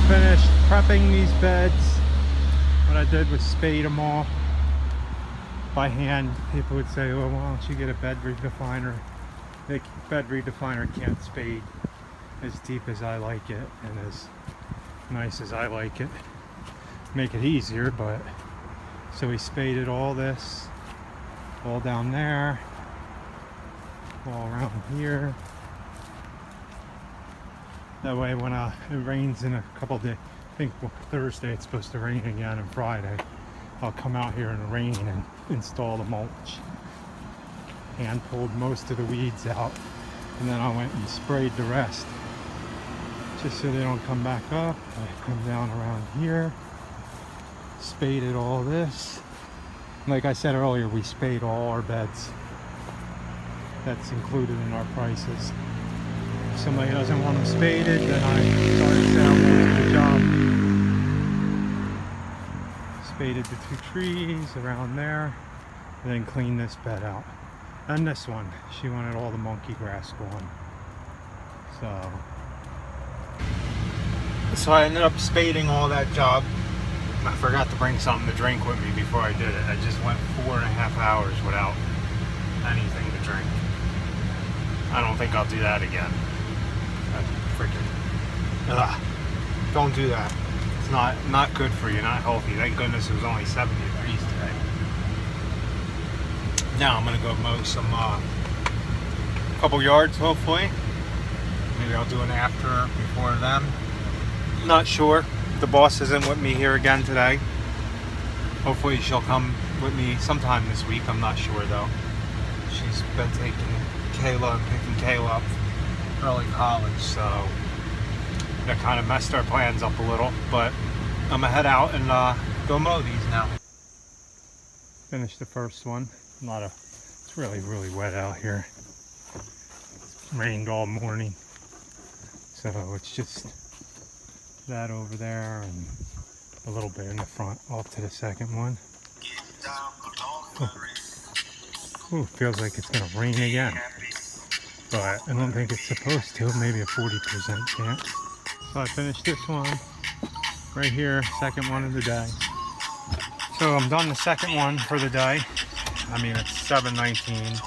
finished prepping these beds. What I did was spade them all by hand. People would say, well, why don't you get a bed redefiner? The bed redefiner can't spade as deep as I like it and as nice as I like it. Make it easier, but so we spaded all this, all down there, all around here. That way when it rains in a couple days, I think Thursday it's supposed to rain again, and Friday I'll come out here in the rain and install the mulch. Hand pulled most of the weeds out, and then I went and sprayed the rest just so they don't come back up. I come down around here, spaded all this. Like I said earlier, we spade all our beds. That's included in our prices. If somebody doesn't want them spaded, then I started down the job. Spaded the 2 trees around there, and then cleaned this bed out. And this one, she wanted all the monkey grass gone. So I ended up spading all that job. I forgot to bring something to drink with me before I did it. I just went 4.5 hours without anything to drink. I don't think I'll do that again. Don't do that. It's not good for you, not healthy. Thank goodness it was only 70 degrees today. Now I'm gonna go mow some couple yards, hopefully. Maybe I'll do an after before them. Not sure. The boss isn't with me here again today. Hopefully she'll come with me sometime this week. I'm not sure though. She's been taking Kayla and picking Kayla up early college, so that kind of messed our plans up a little. But I'm gonna head out and go mow these now. Finished the first one. It's really wet out here. It's rained all morning, so it's just that over there and a little bit in the front. Off to the second one. Ooh, feels like it's gonna rain again, but I don't think it's supposed to. Maybe a 40% chance. So I finished this one right here, second one of the day. So I'm done the second one for the day. I mean, it's 7:19.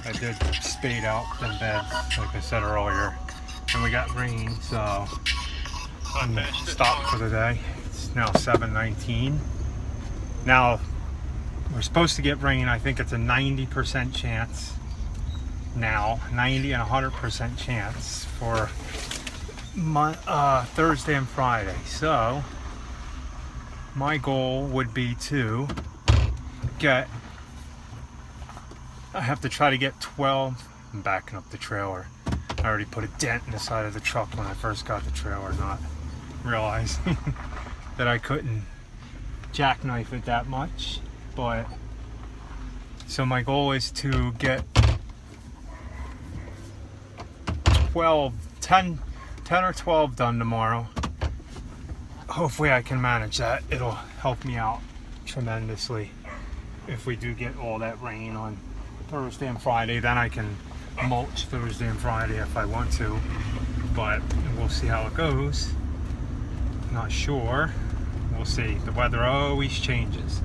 I did spade out the beds, like I said earlier, and we got rain, so I'm gonna stop for the day. It's now 7:19. Now we're supposed to get rain. I think it's a 90% chance now, 90 and 100% chance for Thursday and Friday. So my goal would be to I have to try to get 12. I'm backing up the trailer. I already put a dent in the side of the truck when I first got the trailer, not realizing that I couldn't jackknife it that much. But so my goal is to get 10 or 12 done tomorrow. Hopefully I can manage that. It'll help me out tremendously if we do get all that rain on Thursday and Friday. Then I can mulch Thursday and Friday if I want to, but we'll see how it goes. Not sure. We'll see. The weather always changes.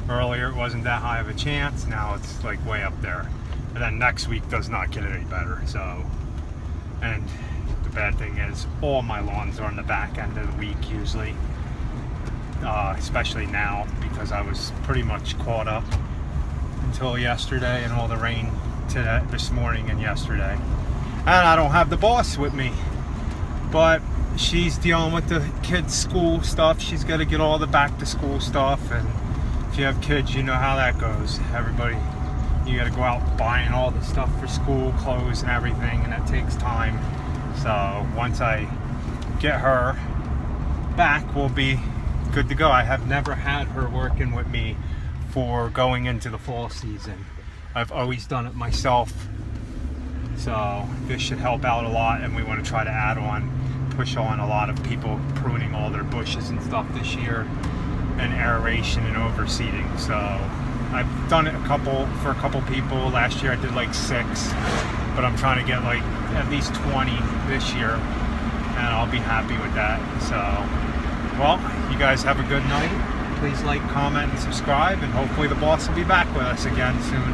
Earlier it wasn't that high of a chance. Now it's like way up there. And then next week does not get any better. So, and the bad thing is all my lawns are on the back end of the week usually. Especially now because I was pretty much caught up until yesterday and all the rain this morning and yesterday. And I don't have the boss with me, but she's dealing with the kids' school stuff. She's got to get all the back to school stuff, and if you have kids, you know how that goes. Everybody, you got to go out buying all the stuff for school, clothes and everything, and that takes time. So once I get her back, we'll be good to go. I have never had her working with me for going into the fall season. I've always done it myself, so this should help out a lot. And we want to try to push on a lot of people pruning all their bushes and stuff this year, and aeration and overseeding. So I've done it for a couple people. Last year I did like 6, but I'm trying to get like at least 20 this year, and I'll I'll be happy with that. So, well, you guys have a good night. Please like, comment, and subscribe, and hopefully the boss will be back with us again soon.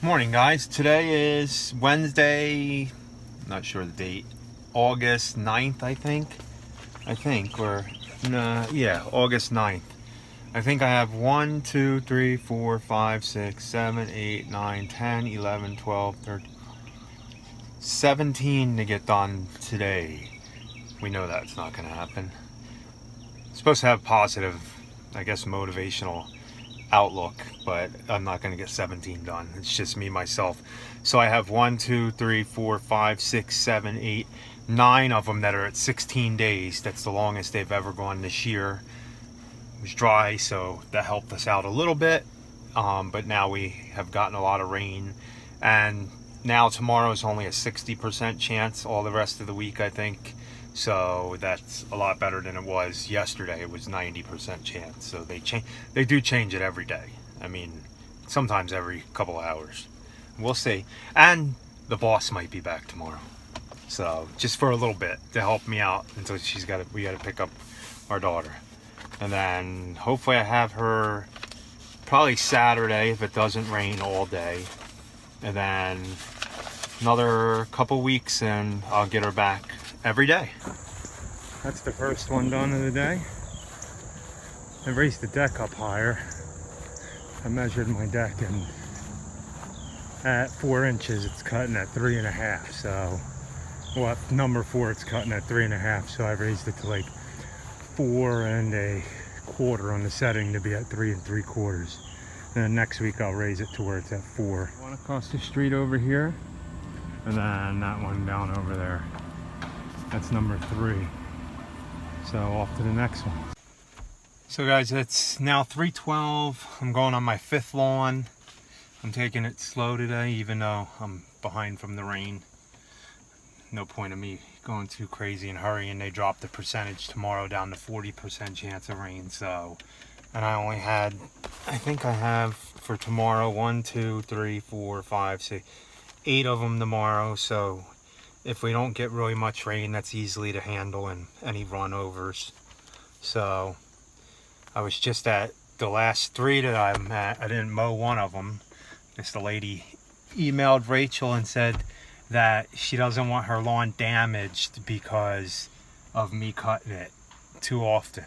Morning, guys. Today is Wednesday, not sure the date, August 9th, I think, or, yeah, August 9th. I think I have 1, 2, 3, 4, 5, 6, 7, 8, 9, 10, 11, 12, 13, 17 to get done today. We know that's not going to happen. Supposed to have positive, I guess, motivational outlook, but I'm not going to get 17 done. It's just me, myself. So I have 1, 2, 3, 4, 5, 6, 7, 8, 9 of them that are at 16 days. That's the longest they've ever gone this year. It was dry, so that helped us out a little bit, but now we have gotten a lot of rain, and now tomorrow is only a 60% chance. All the rest of the week, I think, so that's a lot better than it was yesterday. It was 90% chance. So they do change it every day. I mean, sometimes every couple of hours. We'll see. And the boss might be back tomorrow, so just for a little bit to help me out until we got to pick up our daughter. And then hopefully I have her probably Saturday if it doesn't rain all day. And then another couple weeks and I'll get her back every day. That's the first one done of the day. I raised the deck up higher. I measured my deck, and at 4 inches it's cutting at 3.5. So, well, at number 4 it's cutting at 3.5. So I raised it to like 4 1/4 on the setting to be at 3 3/4. And then next week I'll raise it to where it's at 4. One across the street over here, and then that one down over there. That's number 3. So off to the next one. So guys, it's now 3:12. I'm going on my 5th lawn. I'm taking it slow today, even though I'm behind from the rain. No point of me going too crazy and hurrying. They dropped the percentage tomorrow down to 40% chance of rain. So, and I only had, I think I have for tomorrow 1, 2, 3, 4, 5, 6, 8 of them tomorrow. So if we don't get really much rain, that's easily to handle, and any runovers. So I was just at the last 3 that I'm at. I didn't mow one of them. Just the lady emailed Rachel and said that she doesn't want her lawn damaged because of me cutting it too often.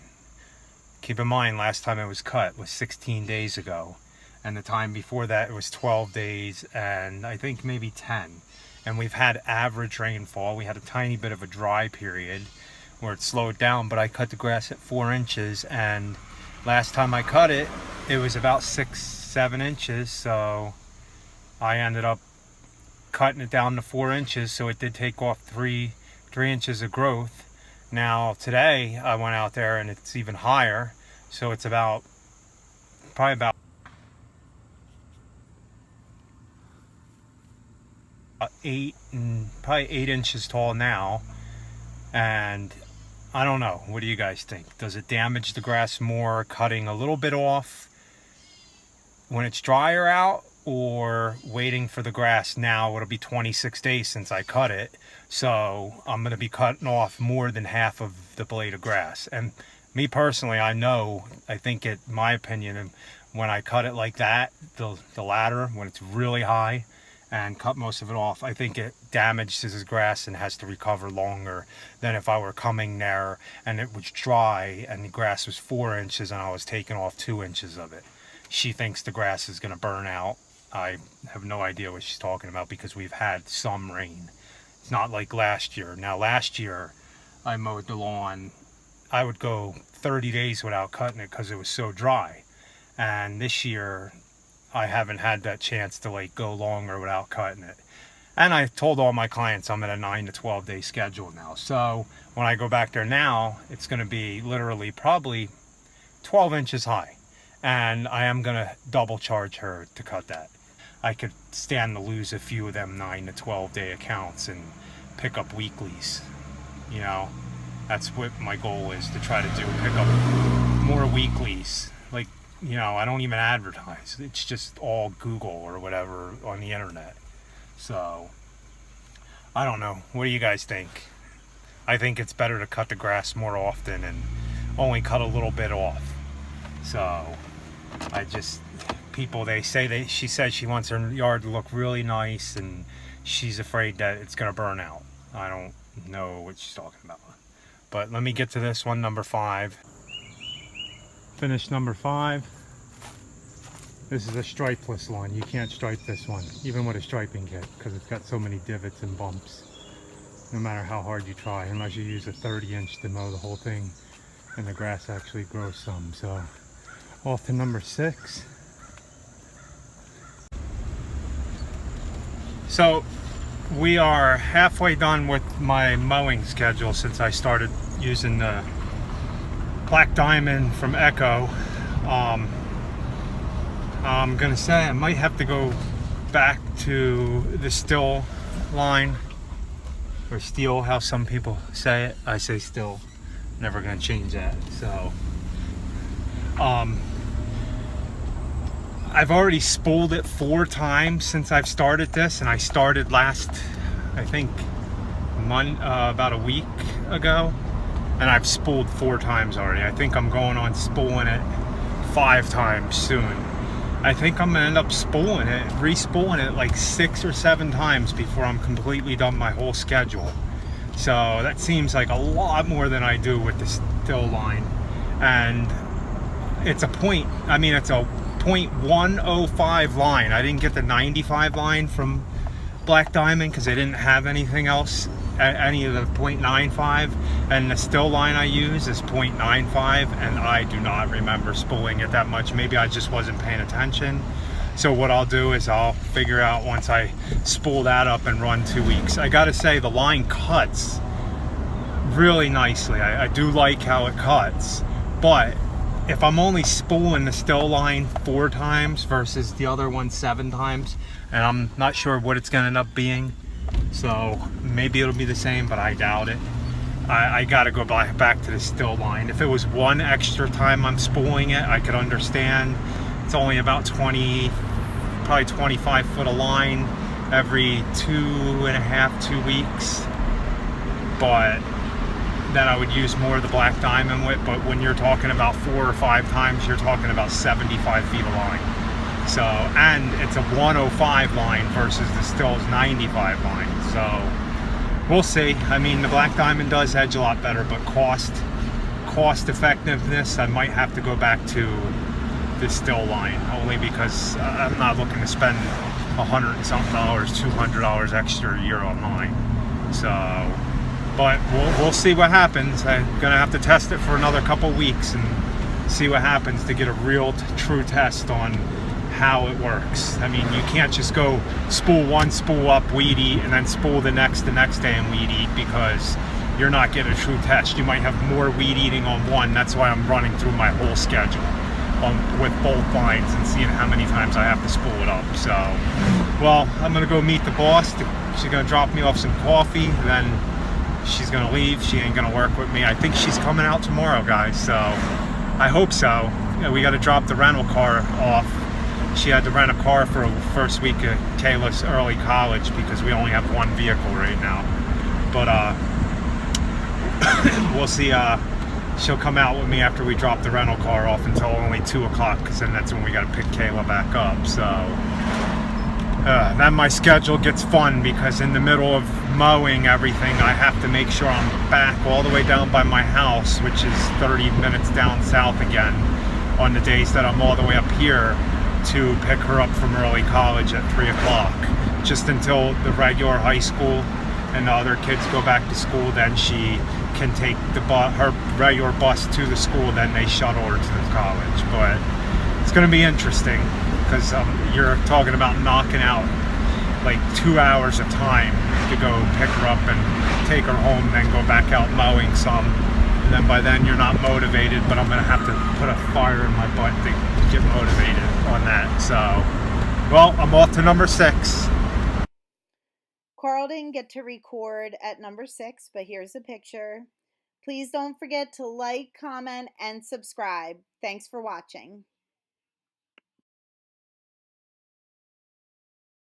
Keep in mind, last time it was cut was 16 days ago, and the time before that it was 12 days and I think maybe 10. And we've had average rainfall. We had a tiny bit of a dry period where it slowed down, but I cut the grass at 4 inches, and last time I cut it, it was about 6, 7 inches. So I ended up cutting it down to 4 inches, so it did take off 3 inches of growth. Now today I went out there and it's even higher, so it's probably about 8 inches tall now. And I don't know, what do you guys think? Does it damage the grass more cutting a little bit off when it's drier out, or waiting for the grass? Now it'll be 26 days since I cut it, so I'm going to be cutting off more than half of the blade of grass. And me personally, I think it, my opinion, when I cut it like that, the ladder, when it's really high and cut most of it off, I think it damages his grass and has to recover longer than if I were coming there and it was dry and the grass was 4 inches and I was taking off 2 inches of it. She thinks the grass is going to burn out. I have no idea what she's talking about, because we've had some rain. It's not like last year. Now last year I mowed the lawn, I would go 30 days without cutting it because it was so dry. And this year I haven't had that chance to like go longer without cutting it. And I told all my clients I'm at a 9 to 12 day schedule now. So when I go back there now, it's going to be literally probably 12 inches high. And I am going to double charge her to cut that. I could stand to lose a few of them 9 to 12 day accounts and pick up weeklies. You know, that's what my goal is, to try to do, pick up more weeklies. Like, you know, I don't even advertise. It's just all Google or whatever on the internet. So I don't know. What do you guys think? I think it's better to cut the grass more often and only cut a little bit off. So I just, people, they say she said she wants her yard to look really nice and she's afraid that it's going to burn out. I don't know what she's talking about. But let me get to this one, number 5. Finish number 5. This is a stripeless one. You can't stripe this one, even with a striping kit, because it's got so many divots and bumps. No matter how hard you try, unless you use a 30-inch to mow the whole thing, and the grass actually grows some. So, off to number 6. So, we are halfway done with my mowing schedule since I started using the Black Diamond from Echo. I'm gonna say I might have to go back to the Stihl line, or Stihl, how some people say it. I say Stihl. Never gonna change that. So I've already spooled it 4 times since I've started this, and I started last, I think, about a week ago, and I've spooled 4 times already. I think I'm going on spooling it 5 times soon. I think I'm gonna end up re-spooling it like 6 or 7 times before I'm completely done my whole schedule. So that seems like a lot more than I do with the Stihl line. And it's a it's a .105 line. I didn't get the 95 line from Black Diamond because they didn't have anything else, any of the .95, and the Stihl line I use is .95, and I do not remember spooling it that much. Maybe I just wasn't paying attention. So what I'll do is I'll figure out once I spool that up and run 2 weeks. I gotta say, the line cuts really nicely. I do like how it cuts, but if I'm only spooling the Stihl line 4 times versus the other one 7 times, and I'm not sure what it's gonna end up being, so maybe it'll be the same, but I doubt it. I gotta go back to the Stihl line. If it was 1 extra time I'm spooling it, I could understand. It's only about probably 25 foot of line every 2 weeks, but then I would use more of the Black Diamond with. But when you're talking about 4 or 5 times, you're talking about 75 feet of line. So, and it's a 105 line versus the Stihl's 95 line. So we'll see. I mean, the Black Diamond does edge a lot better, but cost effectiveness, I might have to go back to the Stihl line, only because I'm not looking to spend $100 and something, $200 extra a year on mine. So, but we'll see what happens. I'm gonna have to test it for another couple weeks and see what happens to get a real true test on how it works. I mean, you can't just go spool one, spool up, weed eat, and then spool the next day and weed eat, because you're not getting a true test. You might have more weed eating on one. That's why I'm running through my whole schedule with both lines and seeing how many times I have to spool it up. So, well, I'm gonna go meet the boss. She's gonna drop me off some coffee, then she's gonna leave. She ain't gonna work with me. I think she's coming out tomorrow, guys, so I hope so. We gotta drop the rental car off. She had to rent a car for the first week of Kayla's early college because we only have 1 vehicle right now. But we'll see. She'll come out with me after we drop the rental car off until only 2 o'clock, because then that's when we got to pick Kayla back up. So then my schedule gets fun, because in the middle of mowing everything, I have to make sure I'm back all the way down by my house, which is 30 minutes down south again, on the days that I'm all the way up here to pick her up from early college at 3 o'clock, just until the regular high school and the other kids go back to school. Then she can take her regular bus to the school, then they shuttle her to the college. But it's going to be interesting, because you're talking about knocking out like 2 hours of time to go pick her up and take her home, then go back out mowing some, and then by then you're not motivated. But I'm going to have to put a fire in my butt to get motivated on that. So, well, I'm off to number 6. Carl didn't get to record at number 6, but here's a picture. Please don't forget to like, comment, and subscribe. Thanks for watching.